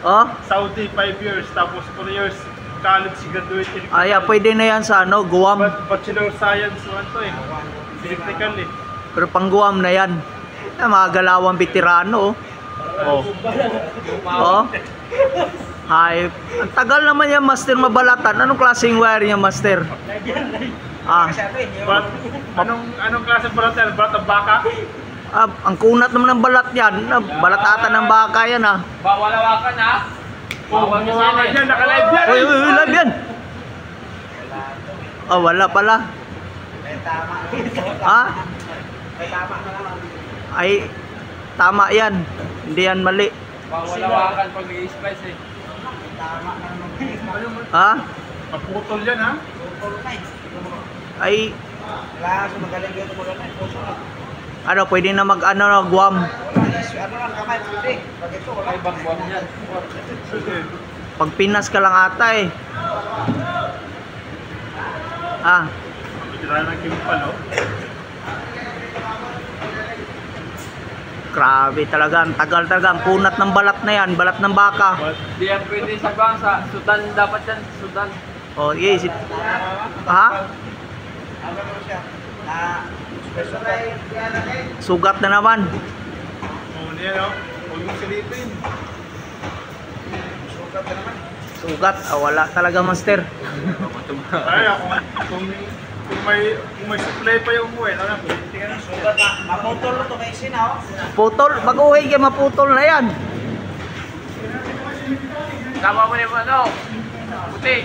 Oh? Saudi 5 years, tapos 4 years college graduate. Ay, pwede na yan sa ano, Guam. Bachelor Science one to eh. Electrical eh. Pero pang Guam na yan. Mga galawang veterano. Oh. Oh. Ay, ang tagal naman yan, master, mabalatan. Anong klaseng wire niya, master? Anong klase balat yan? Balat ng baka? Ang kunat naman ng balat yan. Balat ata ng baka yan Bawalawakan ha? Bawal yan, naka-live yan. Uy, live yan. Wala pala. Ay, tama yan. Hindi yan mali. Bawalawakan pag i-splice eh. Maputol yan ha? Ay, ano, pwede na mag-ano na Guam. Ay, bangwang yan. Pag Pinas ka lang ata eh. Tira ng kimpal oh. Grabe talaga, ang tagal talaga. Ang kunat ng balat na yan, balat ng baka. Di yan pwede sa bangsa. Sudan dapat yan, Sudan. Oh, yes. Sugat na naman. Yan oh. Huwag mong silipin. Sugat na naman. Sugat, wala talaga, master. Ay, kung may supply pa yung buhay, ano na, sugat na. Maputol to kay sina, oh. Putol, mag-uwi kayo, maputol na yan. Tama mo naman, ano? Puti.